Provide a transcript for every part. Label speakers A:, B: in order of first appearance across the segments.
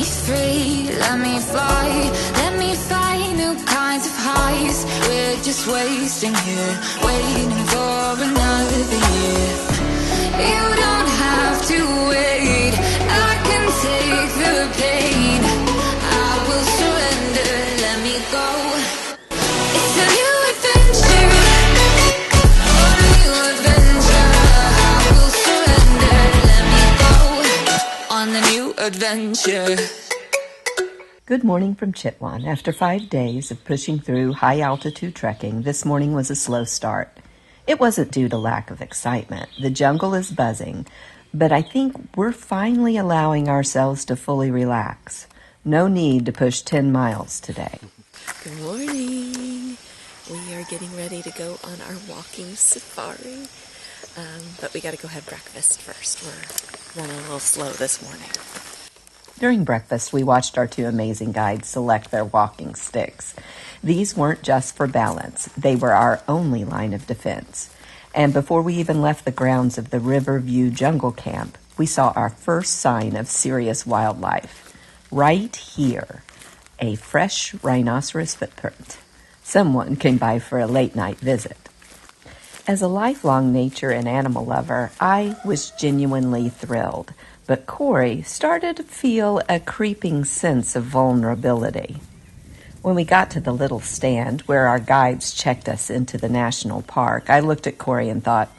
A: free, let me fly, let me find new kinds of highs. We're just wasting here, waiting for another year. You don't have to wait, I can take the pain. I will surrender, let me go. It's a new adventure, a new adventure. I will surrender, let me go on the new adventure.
B: Good morning from Chitwan. After 5 days of pushing through high-altitude trekking, this morning was a slow start. It wasn't due to lack of excitement. The jungle is buzzing, but I think we're finally allowing ourselves to fully relax. No need to push 10 miles today.
C: Good morning. We are getting ready to go on our walking safari, but we got to go have breakfast first. We're running a little slow this morning.
B: During breakfast, we watched our two amazing guides select their walking sticks. These weren't just for balance. They were our only line of defense. And before we even left the grounds of the Riverview Jungle Camp, we saw our first sign of serious wildlife. Right here, a fresh rhinoceros footprint. Someone came by for a late-night visit. As a lifelong nature and animal lover, I was genuinely thrilled. But Corey started to feel a creeping sense of vulnerability. When we got to the little stand where our guides checked us into the national park, I looked at Corey and thought,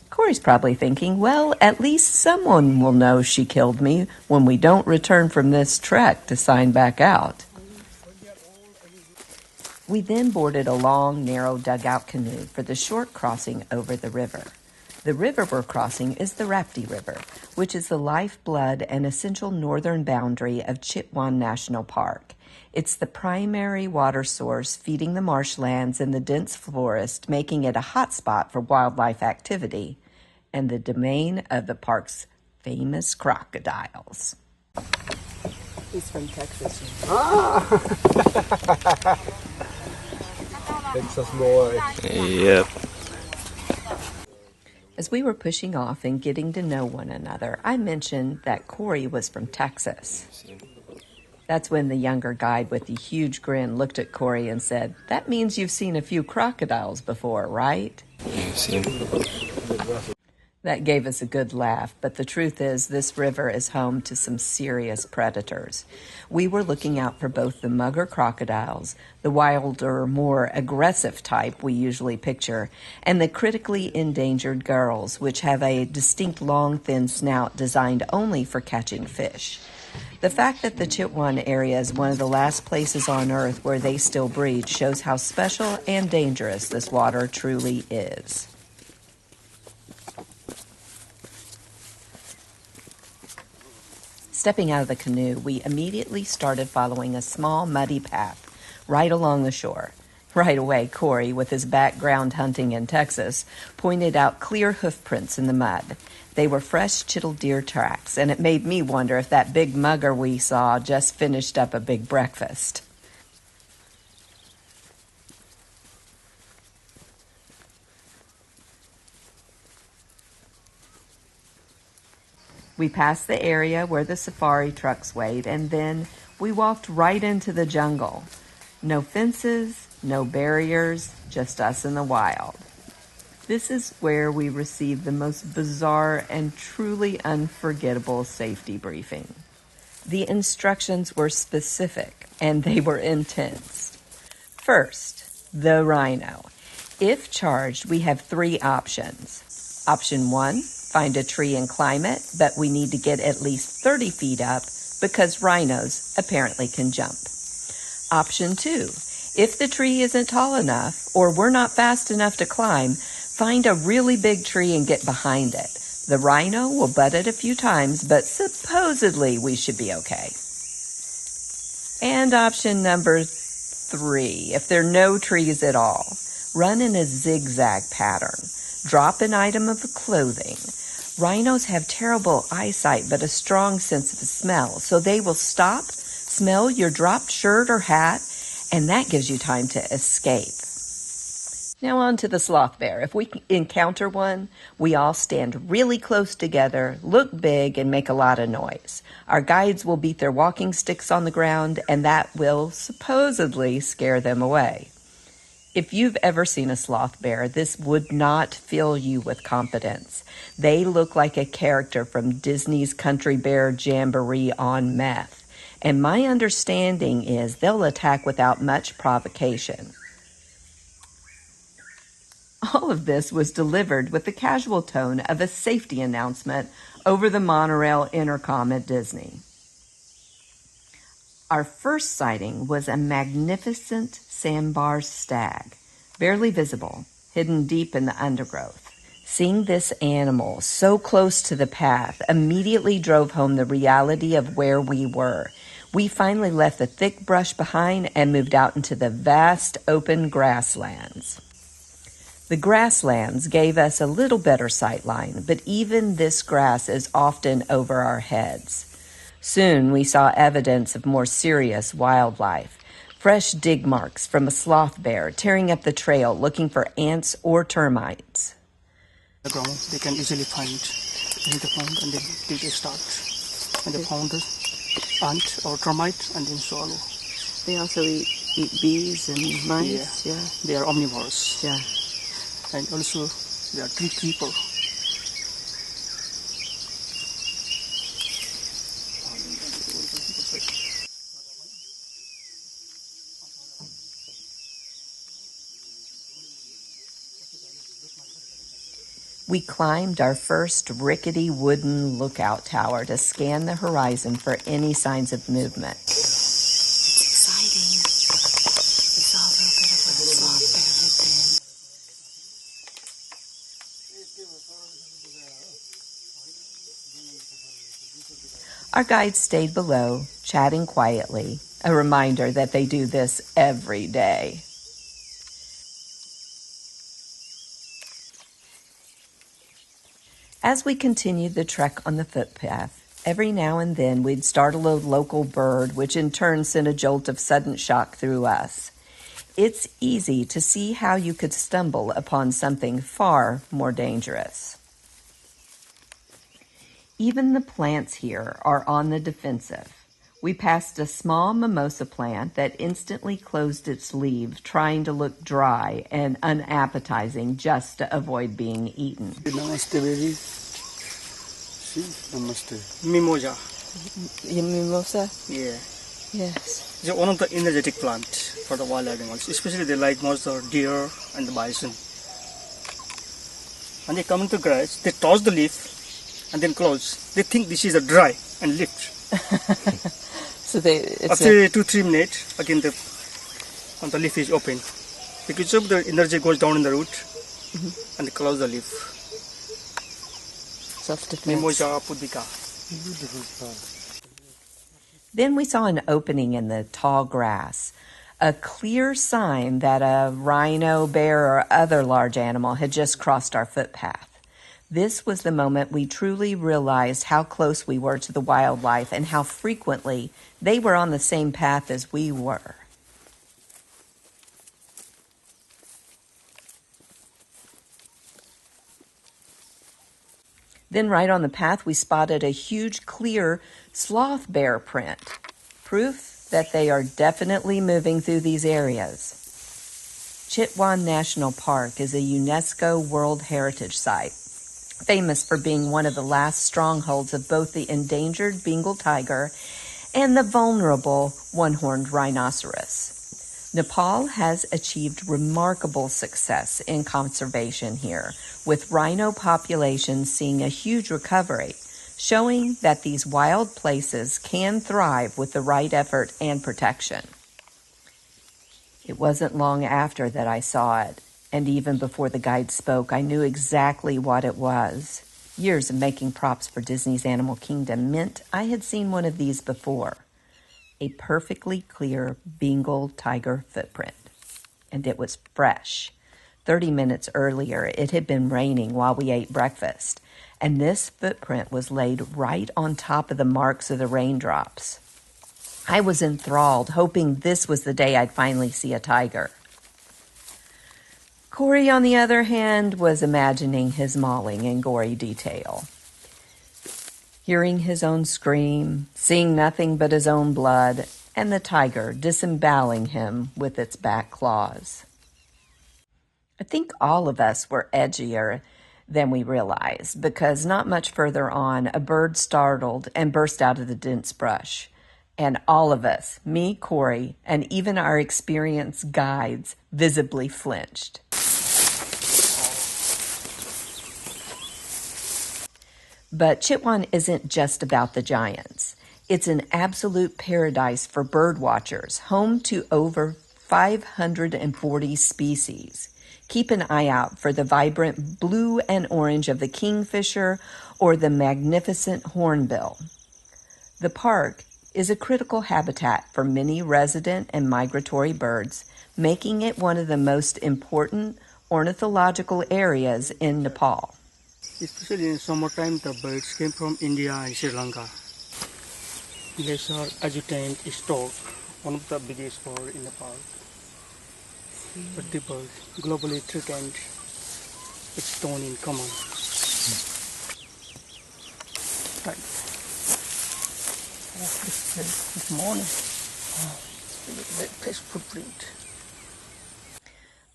B: Corey's probably thinking, well, at least someone will know she killed me when we don't return from this trek to sign back out. We then boarded a long, narrow dugout canoe for the short crossing over the river. The river we're crossing is the Rapti River, which is the lifeblood and essential northern boundary of Chitwan National Park. It's the primary water source feeding the marshlands and the dense forest, making it a hotspot for wildlife activity, and the domain of the park's famous crocodiles.
C: He's from Texas.
D: Texas boy.
E: Yep.
B: As we were pushing off and getting to know one another, I mentioned that Corey was from Texas. That's when the younger guide with the huge grin looked at Corey and said, that means you've seen a few crocodiles before, right? That gave us a good laugh, but the truth is this river is home to some serious predators. We were looking out for both the mugger crocodiles, the wilder, more aggressive type we usually picture, and the critically endangered Gharials, which have a distinct long, thin snout designed only for catching fish. The fact that the Chitwan area is one of the last places on Earth where they still breed shows how special and dangerous this water truly is. Stepping out of the canoe, we immediately started following a small, muddy path right along the shore. Right away, Corey, with his background hunting in Texas, pointed out clear hoof prints in the mud. They were fresh Chital deer tracks, and it made me wonder if that big mugger we saw just finished up a big breakfast. We passed the area where the safari trucks wait, and then we walked right into the jungle. No fences, no barriers, just us in the wild. This is where we received the most bizarre and truly unforgettable safety briefing. The instructions were specific, and they were intense. First, the rhino. If charged, we have 3 options. Option 1, find a tree and climb it, but we need to get at least 30 feet up because rhinos apparently can jump. Option 2, if the tree isn't tall enough or we're not fast enough to climb, find a really big tree and get behind it. The rhino will butt it a few times, but supposedly we should be okay. And option number 3, if there are no trees at all, run in a zigzag pattern. Drop an item of clothing. Rhinos have terrible eyesight but a strong sense of smell, so they will stop, smell your dropped shirt or hat, and that gives you time to escape. Now on to the sloth bear. If we encounter one, we all stand really close together, look big, and make a lot of noise. Our guides will beat their walking sticks on the ground, and that will supposedly scare them away. If you've ever seen a sloth bear, this would not fill you with confidence. They look like a character from Disney's Country Bear Jamboree on meth. And my understanding is they'll attack without much provocation. All of this was delivered with the casual tone of a safety announcement over the monorail intercom at Disney. Our first sighting was a magnificent sandbar stag, barely visible, hidden deep in the undergrowth. Seeing this animal so close to the path immediately drove home the reality of where we were. We finally left the thick brush behind and moved out into the vast open grasslands. The grasslands gave us a little better sightline, but even this grass is often over our heads. Soon we saw evidence of more serious wildlife. Fresh dig marks from a sloth bear tearing up the trail looking for ants or termites.
D: The ground they can easily find in the pond, and then they start. And they found the ant or termite and then swallow.
B: They also eat bees and mice?
D: Yeah. They are omnivores.
B: Yeah.
D: And also they are tree keeper.
B: We climbed our first rickety wooden lookout tower to scan the horizon for any signs of movement.
C: It's exciting. We saw a little bit of where the sloth bear had been.
B: Our guides stayed below, chatting quietly, a reminder that they do this every day. As we continued the trek on the footpath, every now and then we'd startle a local bird, which in turn sent a jolt of sudden shock through us. It's easy to see how you could stumble upon something far more dangerous. Even the plants here are on the defensive. We passed a small mimosa plant that instantly closed its leaves, trying to look dry and unappetizing just to avoid being eaten.
D: Namaste, baby. See? Namaste. Mimosa.
B: Mimosa?
D: Yeah.
B: Yes.
D: It's one of the energetic plants for the wild animals. Especially they like most the deer and the bison. When they come into grass, they toss the leaf and then close. They think this is a dry and lift.
B: So
D: after 2-3 minutes, again the leaf is open. Because of the energy goes down in the root and they close the leaf.
B: Self-defense.
D: Mimosa pudica.
B: Then we saw an opening in the tall grass, a clear sign that a rhino, bear, or other large animal had just crossed our footpath. This was the moment we truly realized how close we were to the wildlife and how frequently they were on the same path as we were. Then right on the path, we spotted a huge, clear sloth bear print, proof that they are definitely moving through these areas. Chitwan National Park is a UNESCO World Heritage Site, famous for being one of the last strongholds of both the endangered Bengal Tiger and the vulnerable One-horned Rhinoceros. Nepal has achieved remarkable success in conservation here, with rhino populations seeing a huge recovery, showing that these wild places can thrive with the right effort and protection. It wasn't long after that I saw it, and even before the guide spoke, I knew exactly what it was. Years of making props for Disney's Animal Kingdom meant I had seen one of these before. A perfectly clear Bengal tiger footprint. And it was fresh. 30 minutes earlier, it had been raining while we ate breakfast, and this footprint was laid right on top of the marks of the raindrops. I was enthralled, hoping this was the day I'd finally see a tiger. Corey, on the other hand, was imagining his mauling in gory detail. Hearing his own scream, seeing nothing but his own blood, and the tiger disemboweling him with its back claws. I think all of us were edgier than we realized, because not much further on, a bird startled and burst out of the dense brush. And all of us, me, Corey, and even our experienced guides, visibly flinched. But Chitwan isn't just about the giants. It's an absolute paradise for bird watchers, home to over 540 species. Keep an eye out for the vibrant blue and orange of the kingfisher or the magnificent hornbill. The park is a critical habitat for many resident and migratory birds, making it one of the most important ornithological areas in Nepal.
D: Especially in summertime, the birds came from India and Sri Lanka. Lesser adjutant stork, one of the biggest birds in Nepal. But the bird, globally threatened, it's thrown in common. Right. This morning, the test footprint.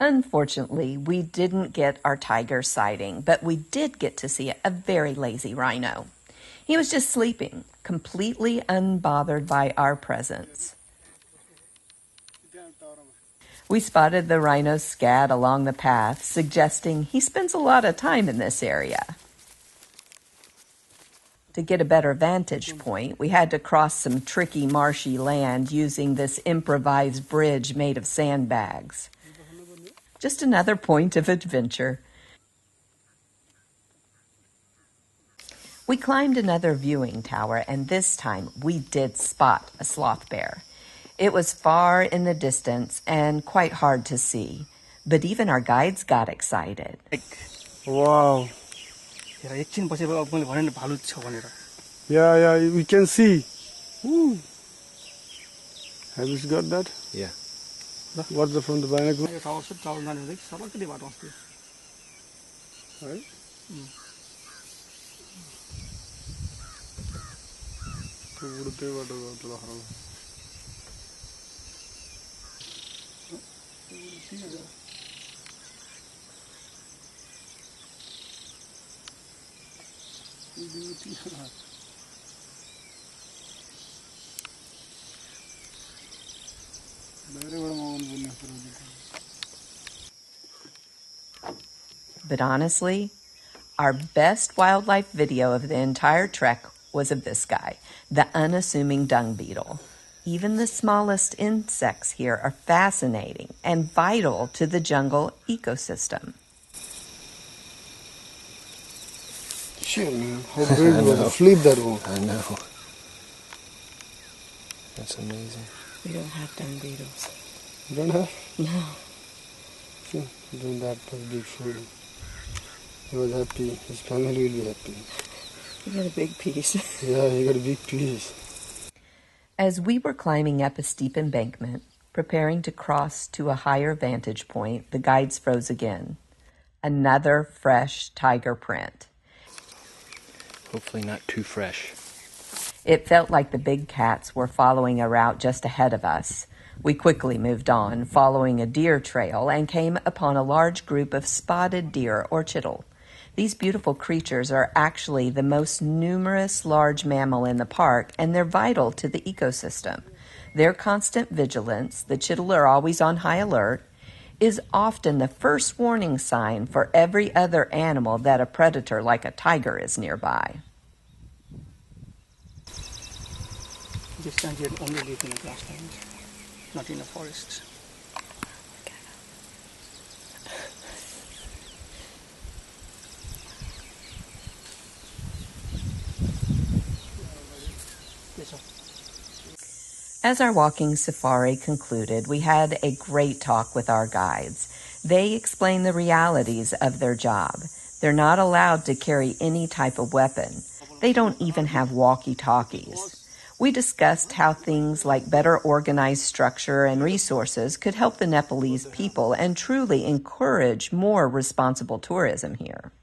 B: Unfortunately, we didn't get our tiger sighting, but we did get to see a very lazy rhino. He was just sleeping, completely unbothered by our presence. We spotted the rhino's scat along the path, suggesting he spends a lot of time in this area. To get a better vantage point, we had to cross some tricky marshy land using this improvised bridge made of sandbags. Just another point of adventure. We climbed another viewing tower, and this time we did spot a sloth bear. It was far in the distance and quite hard to see, but even our guides got excited.
E: Wow. Yeah, we can see. Ooh. Have you got that?
F: Yeah.
E: What's the from the binocular? Right?
B: But honestly, our best wildlife video of the entire trek was of this guy, the unassuming dung beetle. Even the smallest insects here are fascinating and vital to the jungle ecosystem.
E: Shit, man. How brave was to sleep that one.
F: I know. That's amazing.
C: We don't have dung beetles.
E: You don't have?
C: No.
E: See, doing that was big food. He was happy. His family will be happy.
C: You got a big piece.
E: Yeah, he got a big piece.
B: As we were climbing up a steep embankment, preparing to cross to a higher vantage point, the guides froze again. Another fresh tiger print.
F: Hopefully not too fresh.
B: It felt like the big cats were following a route just ahead of us. We quickly moved on, following a deer trail, and came upon a large group of spotted deer, or chital. These beautiful creatures are actually the most numerous large mammal in the park, and they're vital to the ecosystem. Their constant vigilance, the chital are always on high alert, is often the first warning sign for every other animal that a predator like a tiger is nearby.
D: This time we only live in a grassland, not in a forest.
B: As our walking safari concluded, we had a great talk with our guides. They explained the realities of their job. They're not allowed to carry any type of weapon. They don't even have walkie-talkies. We discussed how things like better organized structure and resources could help the Nepalese people and truly encourage more responsible tourism here.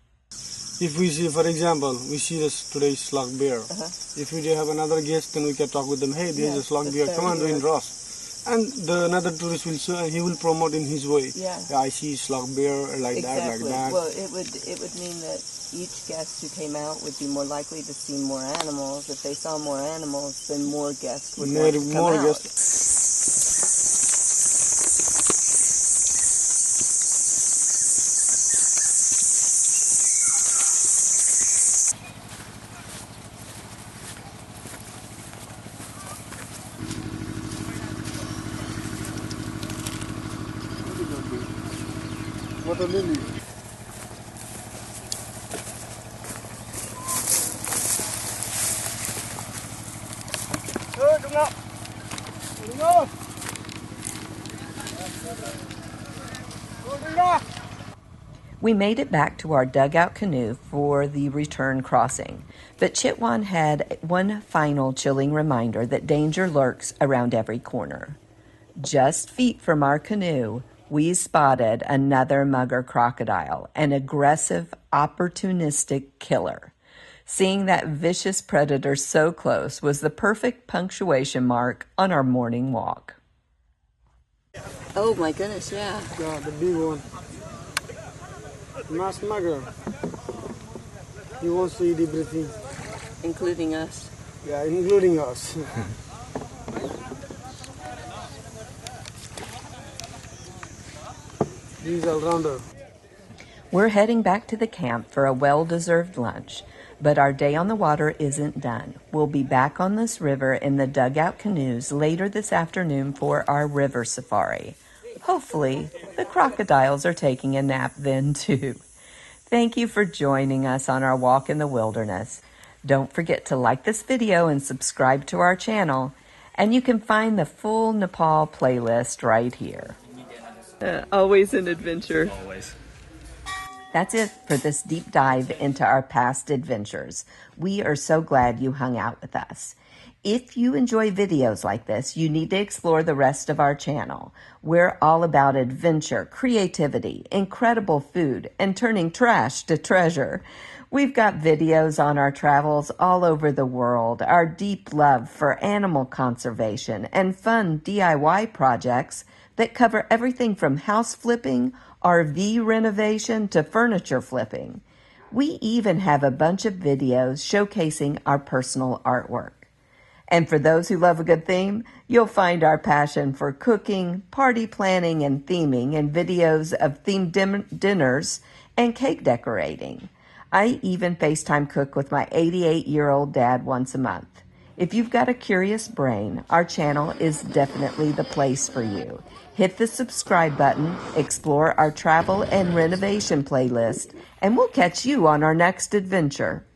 E: If we see, for example, we see this today's slug bear. If we do have another guest, then we can talk with them. Hey, there's a slug bear. Come on, doing Ross. And another tourist will see, and he will promote in his way. Yeah, I see slug bear like that, like that.
B: Well, it would mean that each guest who came out would be more likely to see more animals. If they saw more animals, then more guests would want to come out. Guests.
E: What a lily.
B: We made it back to our dugout canoe for the return crossing, but Chitwan had one final chilling reminder that danger lurks around every corner. Just feet from our canoe, we spotted another mugger crocodile, an aggressive, opportunistic killer. Seeing that vicious predator so close was the perfect punctuation mark on our morning walk. Oh my goodness, yeah.
E: Yeah, the big one. Mass mugger. He wants to eat everything.
B: Including us.
E: Yeah, including us. He's all-rounder.
B: We're heading back to the camp for a well-deserved lunch, but our day on the water isn't done. We'll be back on this river in the dugout canoes later this afternoon for our river safari. Hopefully, the crocodiles are taking a nap then too. Thank you for joining us on our walk in the wilderness. Don't forget to like this video and subscribe to our channel, and you can find the full Nepal playlist right here. Always an adventure.
F: Always.
B: That's it for this deep dive into our past adventures. We are so glad you hung out with us. If you enjoy videos like this, you need to explore the rest of our channel. We're all about adventure, creativity, incredible food, and turning trash to treasure. We've got videos on our travels all over the world, our deep love for animal conservation, and fun DIY projects that cover everything from house flipping, RV renovation, to furniture flipping. We even have a bunch of videos showcasing our personal artwork. And for those who love a good theme, you'll find our passion for cooking, party planning, and theming in videos of themed dinners and cake decorating. I even FaceTime cook with my 88-year-old dad once a month. If you've got a curious brain, our channel is definitely the place for you. Hit the subscribe button, explore our travel and renovation playlist, and we'll catch you on our next adventure.